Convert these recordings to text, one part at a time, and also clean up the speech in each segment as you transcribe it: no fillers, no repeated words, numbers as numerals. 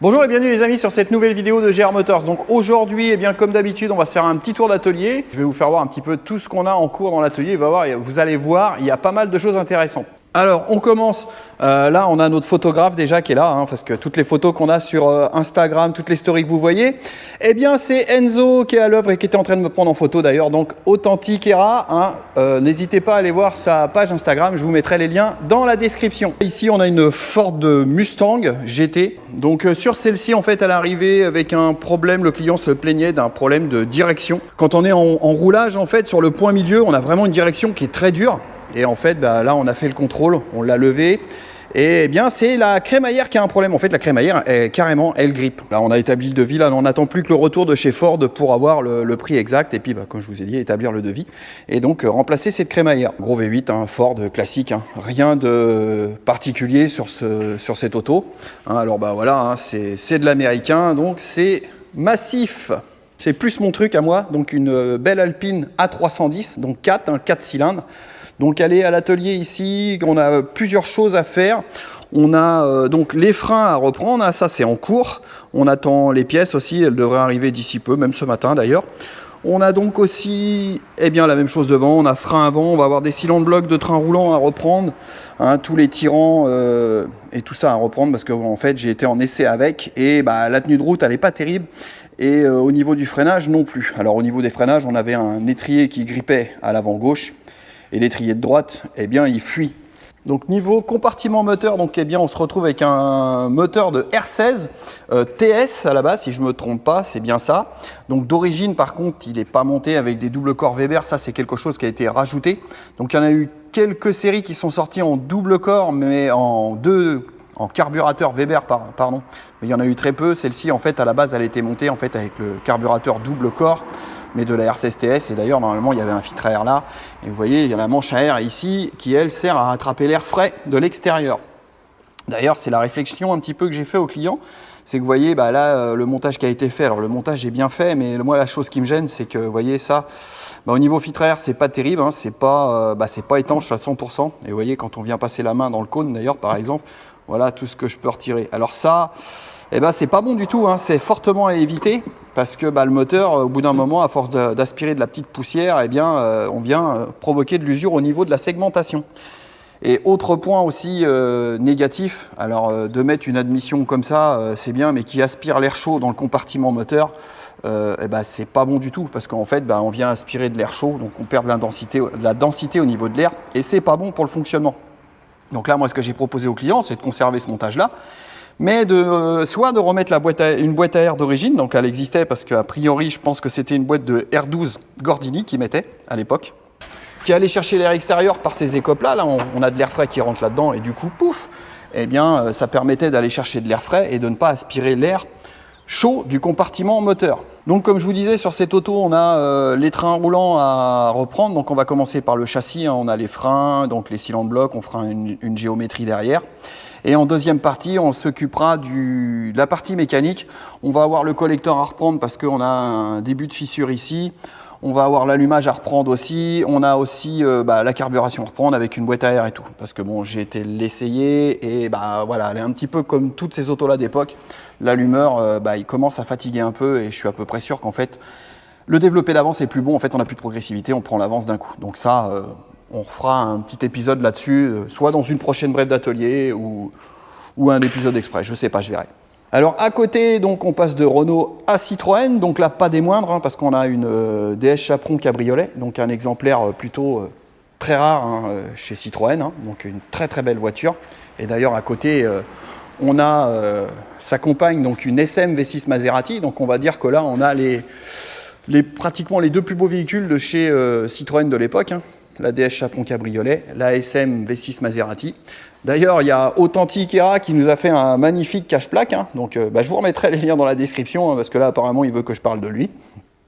Bonjour et bienvenue les amis sur cette nouvelle vidéo de GR Motors. Donc aujourd'hui, eh bien comme d'habitude, on va se faire un petit tour d'atelier. Je vais vous faire voir un petit peu tout ce qu'on a en cours dans l'atelier. Vous allez voir, il y a pas mal de choses intéressantes. Alors on commence, là on a notre photographe déjà qui est là, parce que toutes les photos qu'on a sur Instagram, toutes les stories que vous voyez, eh bien c'est Enzo qui est à l'œuvre et qui était en train de me prendre en photo d'ailleurs, donc Authentique Era, n'hésitez pas à aller voir sa page Instagram, je vous mettrai les liens dans la description. Ici on a une Ford Mustang GT, donc sur celle-ci en fait elle est arrivée avec un problème, le client se plaignait d'un problème de direction. Quand on est en roulage en fait sur le point milieu, on a vraiment une direction qui est très dure. Et en fait, là, on a fait le contrôle, on l'a levé. Et bien, c'est la crémaillère qui a un problème. En fait, la crémaillère, carrément, elle grippe. Là, on a établi le devis. Là, on n'attend plus que le retour de chez Ford pour avoir le prix exact. Et puis, comme je vous ai dit, établir le devis. Et donc, remplacer cette crémaillère. Gros V8, Ford classique. Rien de particulier sur cette auto. Alors, voilà, c'est de l'américain. Donc, c'est massif. C'est plus mon truc à moi. Donc, une belle Alpine A310. Donc, 4 cylindres. Donc aller à l'atelier ici, on a plusieurs choses à faire. On a donc les freins à reprendre, ça c'est en cours. On attend les pièces aussi, elles devraient arriver d'ici peu, même ce matin d'ailleurs. On a donc aussi la même chose devant, on a frein avant, on va avoir des cylindres blocs de train roulant à reprendre, tous les tirants et tout ça à reprendre parce que en fait j'ai été en essai avec et la tenue de route elle n'est pas terrible. Et au niveau du freinage non plus. Alors au niveau des freinages, on avait un étrier qui grippait à l'avant gauche. Et l'étrier de droite, il fuit. Donc niveau compartiment moteur, on se retrouve avec un moteur de R16 TS à la base, si je ne me trompe pas, c'est bien ça. Donc d'origine, par contre, il n'est pas monté avec des double corps Weber, ça c'est quelque chose qui a été rajouté. Donc il y en a eu quelques séries qui sont sorties en double corps, mais en carburateur Weber, pardon. Mais il y en a eu très peu. Celle-ci, en fait, à la base, elle était montée en fait avec le carburateur double corps, mais de la R16 TS, et d'ailleurs normalement il y avait un filtre à air là, et vous voyez il y a la manche à air ici qui elle sert à attraper l'air frais de l'extérieur. D'ailleurs c'est la réflexion un petit peu que j'ai fait au client, c'est que vous voyez là le montage qui a été fait, alors le montage est bien fait, mais moi la chose qui me gêne c'est que vous voyez ça, au niveau filtre à air c'est pas terrible, c'est pas étanche à 100%, et vous voyez quand on vient passer la main dans le cône d'ailleurs par exemple, voilà tout ce que je peux retirer. Alors ça, c'est pas bon du tout, c'est fortement à éviter parce que le moteur, au bout d'un moment, à force d'aspirer de la petite poussière, on vient provoquer de l'usure au niveau de la segmentation. Et autre point aussi négatif, alors de mettre une admission comme ça, c'est bien, mais qui aspire l'air chaud dans le compartiment moteur, c'est pas bon du tout parce qu'en fait, on vient aspirer de l'air chaud, donc on perd de la densité au niveau de l'air et c'est pas bon pour le fonctionnement. Donc là, moi, ce que j'ai proposé au client, c'est de conserver ce montage-là, mais soit de remettre une boîte à air d'origine, donc elle existait parce qu'a priori je pense que c'était une boîte de R12 Gordini qui mettait à l'époque, qui allait chercher l'air extérieur par ces écopes là, on a de l'air frais qui rentre là-dedans et du coup pouf, ça permettait d'aller chercher de l'air frais et de ne pas aspirer l'air chaud du compartiment moteur. Donc comme je vous disais sur cette auto on a les trains roulants à reprendre, donc on va commencer par le châssis, on a les freins, donc les cylindres blocs, on fera une géométrie derrière. Et en deuxième partie, on s'occupera de la partie mécanique. On va avoir le collecteur à reprendre parce qu'on a un début de fissure ici. On va avoir l'allumage à reprendre aussi. On a aussi la carburation à reprendre avec une boîte à air et tout. Parce que j'ai été l'essayer et voilà, elle est un petit peu comme toutes ces autos-là d'époque. L'allumeur, il commence à fatiguer un peu et je suis à peu près sûr qu'en fait, le développé d'avance est plus bon. En fait, on n'a plus de progressivité, on prend l'avance d'un coup. Donc ça... on fera un petit épisode là-dessus, soit dans une prochaine brève d'atelier ou un épisode exprès, je sais pas, je verrai. Alors à côté, donc on passe de Renault à Citroën, donc là pas des moindres, parce qu'on a une DS Chaperon Cabriolet, donc un exemplaire plutôt très rare chez Citroën, donc une très très belle voiture. Et d'ailleurs à côté, on a sa compagne, donc une SM V6 Maserati, donc on va dire que là on a pratiquement les deux plus beaux véhicules de chez Citroën de l'époque. La DS Chaperon Cabriolet, la SM V6 Maserati. D'ailleurs, il y a Authentique Era qui nous a fait un magnifique cache-plaque. Donc, je vous remettrai les liens dans la description parce que là, apparemment, il veut que je parle de lui.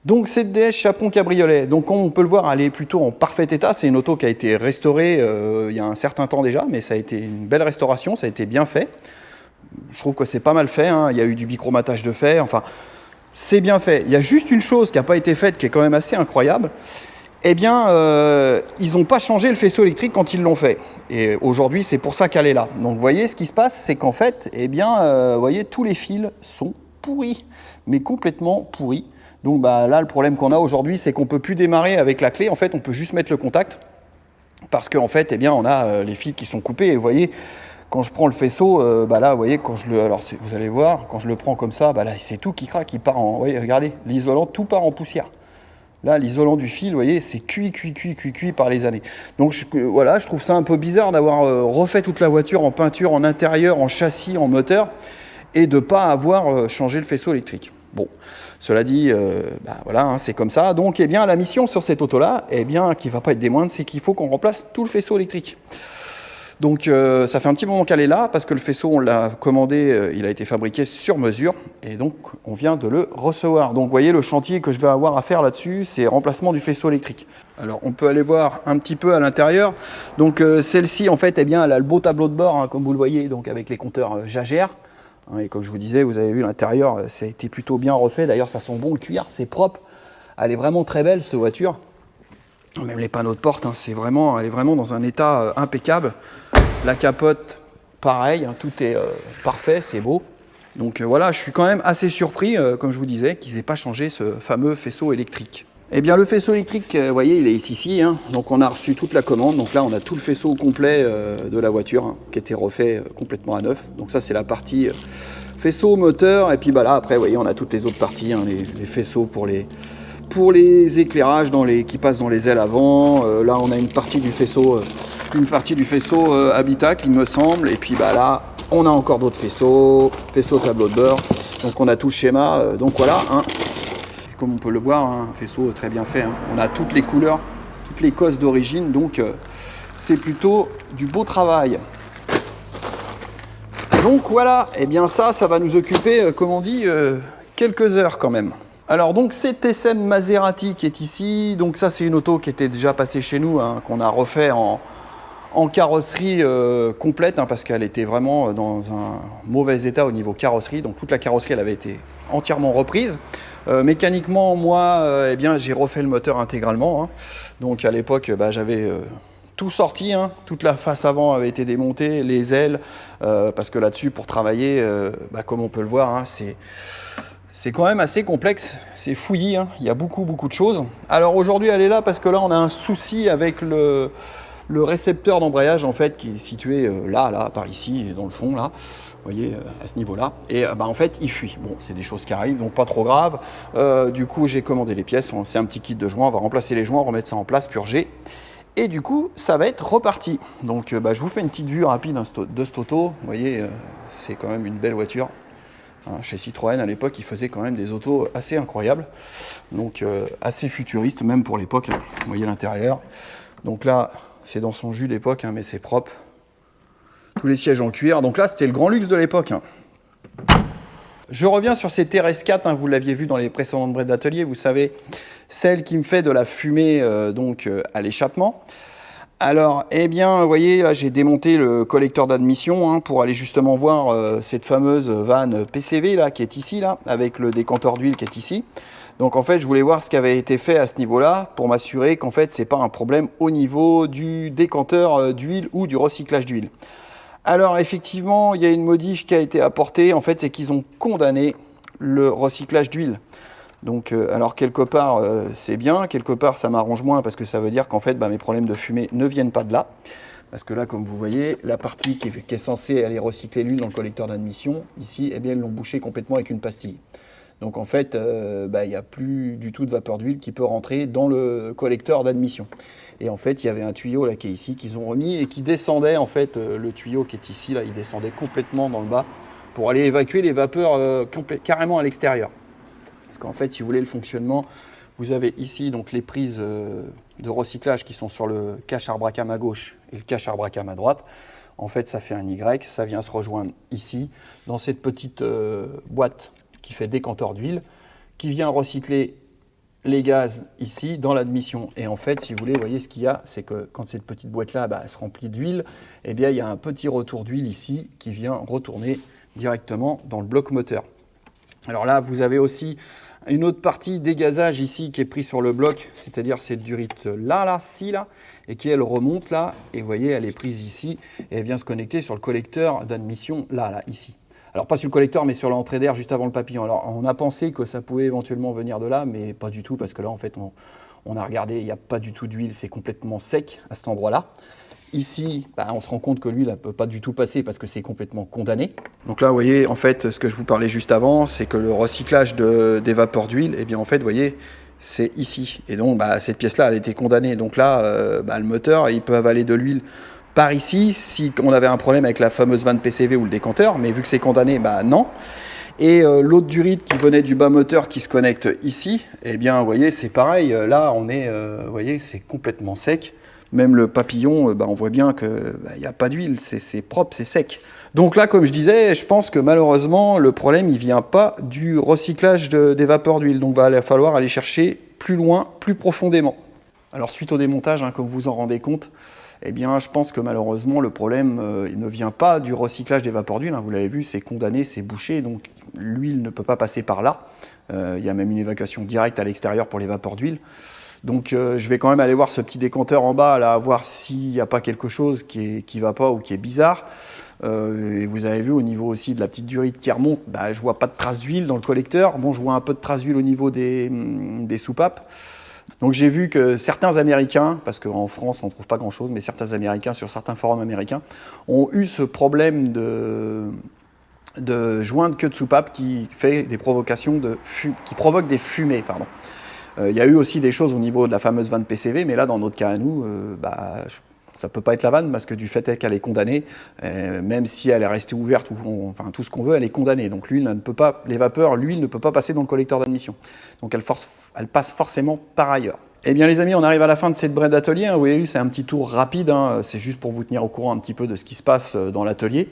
Donc, cette DS Chaperon Cabriolet, donc on peut le voir, elle est plutôt en parfait état. C'est une auto qui a été restaurée il y a un certain temps déjà, mais ça a été une belle restauration, ça a été bien fait. Je trouve que c'est pas mal fait. Il y a eu du bichromatage de fer. Enfin, c'est bien fait. Il y a juste une chose qui n'a pas été faite qui est quand même assez incroyable. eh bien, ils n'ont pas changé le faisceau électrique quand ils l'ont fait. Et aujourd'hui, c'est pour ça qu'elle est là. Donc, vous voyez, ce qui se passe, c'est qu'en fait, eh bien, vous voyez, tous les fils sont pourris, mais complètement pourris. Donc, bah, là, le problème qu'on a aujourd'hui, c'est qu'on ne peut plus démarrer avec la clé. En fait, on peut juste mettre le contact. Parce qu'en fait, eh bien, on a les fils qui sont coupés. Et vous voyez, quand je prends le faisceau, bah là, vous voyez, quand je le, alors vous allez voir, quand je le prends comme ça, bah là, c'est tout qui craque, il part en, vous voyez, regardez, l'isolant, tout part en poussière. Là, l'isolant du fil, vous voyez, c'est cuit par les années. Donc voilà, je trouve ça un peu bizarre d'avoir refait toute la voiture en peinture, en intérieur, en châssis, en moteur, et de ne pas avoir changé le faisceau électrique. Bon, cela dit, bah, voilà, hein, c'est comme ça. Donc, eh bien, la mission sur cette auto-là, eh bien, qui ne va pas être des moindres, c'est qu'il faut qu'on remplace tout le faisceau électrique. Donc, ça fait un petit moment qu'elle est là, parce que le faisceau, on l'a commandé, il a été fabriqué sur mesure, et donc, on vient de le recevoir. Donc, vous voyez, le chantier que je vais avoir à faire là-dessus, c'est remplacement du faisceau électrique. Alors, on peut aller voir un petit peu à l'intérieur. Donc, celle-ci, en fait, eh bien, elle a le beau tableau de bord, hein, comme vous le voyez, donc avec les compteurs Jaeger. Et comme je vous disais, vous avez vu l'intérieur, ça a été plutôt bien refait. D'ailleurs, ça sent bon le cuir, c'est propre. Elle est vraiment très belle, cette voiture. Même les panneaux de porte, hein, elle est vraiment dans un état impeccable. La capote, pareil, hein, tout est parfait, c'est beau. Donc voilà, je suis quand même assez surpris, comme je vous disais, qu'ils n'aient pas changé ce fameux faisceau électrique. Eh bien, le faisceau électrique, vous voyez, il est ici. Hein. Donc, on a reçu toute la commande. Donc là, on a tout le faisceau complet de la voiture hein, qui a été refait complètement à neuf. Donc ça, c'est la partie faisceau, moteur. Et puis bah, là, après, vous voyez, on a toutes les autres parties. Hein, les faisceaux pour les éclairages qui passent dans les ailes avant. Là, on a une partie du faisceau, habitacle, il me semble. Et puis bah, là, on a encore d'autres faisceaux tableau de bord. Donc, on a tout le schéma. Donc voilà, hein. Comme on peut le voir, hein, un faisceau très bien fait. Hein. On a toutes les couleurs, toutes les cosses d'origine, donc c'est plutôt du beau travail. Donc voilà, et bien ça va nous occuper, comme on dit, quelques heures quand même. Alors donc cette SM Maserati qui est ici, donc ça c'est une auto qui était déjà passée chez nous, hein, qu'on a refait en carrosserie complète, hein, parce qu'elle était vraiment dans un mauvais état au niveau carrosserie, donc toute la carrosserie elle avait été entièrement reprise. Mécaniquement, moi, eh bien, j'ai refait le moteur intégralement. Hein. Donc à l'époque, bah, j'avais tout sorti. Hein. Toute la face avant avait été démontée, les ailes, parce que là-dessus, pour travailler, bah, comme on peut le voir, hein, c'est quand même assez complexe. C'est fouillis. Hein. Il y a beaucoup de choses. Alors aujourd'hui, elle est là parce que là, on a un souci avec le récepteur d'embrayage en fait qui est situé là, par ici, dans le fond là. Vous voyez, à ce niveau-là. Et bah, en fait, il fuit. Bon, c'est des choses qui arrivent, donc pas trop grave. Du coup, j'ai commandé les pièces. C'est un petit kit de joints. On va remplacer les joints, remettre ça en place, purger. Et du coup, ça va être reparti. Donc, bah, je vous fais une petite vue rapide de cette auto. Vous voyez, c'est quand même une belle voiture. Hein, chez Citroën, à l'époque, ils faisaient quand même des autos assez incroyables. Donc, assez futuristes, même pour l'époque. Hein. Vous voyez l'intérieur. Donc là, c'est dans son jus d'époque, hein, mais c'est propre. Tous les sièges en cuir. Donc là, c'était le grand luxe de l'époque. Hein. Je reviens sur cette RS4. Hein, vous l'aviez vu dans les précédentes braises d'atelier. Vous savez, celle qui me fait de la fumée à l'échappement. Alors, eh bien, vous voyez, là, j'ai démonté le collecteur d'admission hein, pour aller justement voir cette fameuse vanne PCV là, qui est ici, là, avec le décanteur d'huile qui est ici. Donc en fait, je voulais voir ce qui avait été fait à ce niveau-là pour m'assurer qu'en fait, ce n'est pas un problème au niveau du décanteur d'huile ou du recyclage d'huile. Alors effectivement, il y a une modif qui a été apportée, en fait, c'est qu'ils ont condamné le recyclage d'huile. Donc, alors quelque part, c'est bien, quelque part, ça m'arrange moins parce que ça veut dire qu'en fait, bah, mes problèmes de fumée ne viennent pas de là. Parce que là, comme vous voyez, la partie qui est censée aller recycler l'huile dans le collecteur d'admission, ici, eh bien, ils l'ont bouché complètement avec une pastille. Donc en fait, il n'y a plus du tout de vapeur d'huile qui peut rentrer dans le collecteur d'admission. Et en fait, il y avait un tuyau là qui est ici qu'ils ont remis et qui descendait en fait, le tuyau qui est ici là, il descendait complètement dans le bas pour aller évacuer les vapeurs carrément à l'extérieur. Parce qu'en fait, si vous voulez le fonctionnement, vous avez ici donc les prises de recyclage qui sont sur le cache arbracam à gauche et le cache arbracam à droite. En fait, ça fait un Y, ça vient se rejoindre ici dans cette petite boîte qui fait décanteur d'huile, qui vient recycler les gaz ici dans l'admission. Et en fait, si vous voulez, vous voyez ce qu'il y a, c'est que quand cette petite boîte-là elle se remplit d'huile, eh bien, il y a un petit retour d'huile ici qui vient retourner directement dans le bloc moteur. Alors là, vous avez aussi une autre partie dégazage ici qui est pris sur le bloc, c'est-à-dire cette durite là, et qui elle remonte là, et vous voyez, elle est prise ici, et elle vient se connecter sur le collecteur d'admission là, ici. Alors pas sur le collecteur, mais sur l'entrée d'air juste avant le papillon. Alors on a pensé que ça pouvait éventuellement venir de là, mais pas du tout, parce que là en fait on a regardé, il n'y a pas du tout d'huile, c'est complètement sec à cet endroit-là. Ici, on se rend compte que l'huile ne peut pas du tout passer parce que c'est complètement condamné. Donc là, vous voyez, en fait, ce que je vous parlais juste avant, c'est que le recyclage des vapeurs d'huile, eh bien, en fait, vous voyez, c'est ici. Et donc, cette pièce-là, elle était condamnée. Donc là, le moteur, il peut avaler de l'huile par ici, si on avait un problème avec la fameuse vanne PCV ou le décanteur, mais vu que c'est condamné, non. Et l'autre durite qui venait du bas moteur qui se connecte ici, eh bien, vous voyez, c'est pareil. Là, on est, vous voyez, c'est complètement sec. Même le papillon, on voit bien qu'il n'y a pas d'huile, c'est propre, c'est sec. Donc là, comme je disais, je pense que malheureusement, le problème, il ne vient pas du recyclage des vapeurs d'huile. Donc il va falloir aller chercher plus loin, plus profondément. Alors suite au démontage, comme vous en rendez compte, eh bien, je pense que malheureusement, le problème, il ne vient pas du recyclage des vapeurs d'huile. Vous l'avez vu, c'est condamné, c'est bouché, donc l'huile ne peut pas passer par là. Il y a même une évacuation directe à l'extérieur pour les vapeurs d'huile. Donc je vais quand même aller voir ce petit décanteur en bas, là, voir s'il n'y a pas quelque chose qui ne va pas ou qui est bizarre. Et vous avez vu au niveau aussi de la petite durite qui remonte, je ne vois pas de traces d'huile dans le collecteur. Bon, je vois un peu de traces d'huile au niveau des soupapes. Donc j'ai vu que certains Américains, parce qu'en France on ne trouve pas grand chose, mais certains Américains sur certains forums américains ont eu ce problème de joint de queue de soupape qui fait des provocations qui provoque des fumées, pardon. Il y a eu aussi des choses au niveau de la fameuse vanne PCV, mais là, dans notre cas à nous, ça ne peut pas être la vanne parce que du fait qu'elle est condamnée, même si elle est restée ouverte, enfin tout ce qu'on veut, elle est condamnée. Donc l'huile ne peut pas, les vapeurs, l'huile ne peut pas passer dans le collecteur d'admission. Donc elle passe forcément par ailleurs. Eh bien les amis, on arrive à la fin de cette braie d'atelier. Vous voyez, c'est un petit tour rapide, c'est juste pour vous tenir au courant un petit peu de ce qui se passe dans l'atelier.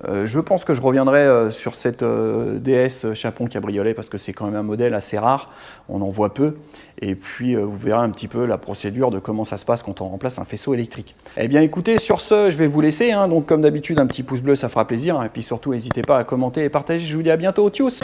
Je pense que je reviendrai sur cette DS Chapon Cabriolet parce que c'est quand même un modèle assez rare, on en voit peu. Et puis vous verrez un petit peu la procédure de comment ça se passe quand on remplace un faisceau électrique. Eh bien écoutez, sur ce, je vais vous laisser. Donc comme d'habitude, un petit pouce bleu, ça fera plaisir. Et puis surtout, n'hésitez pas à commenter et partager. Je vous dis à bientôt. Tchuss!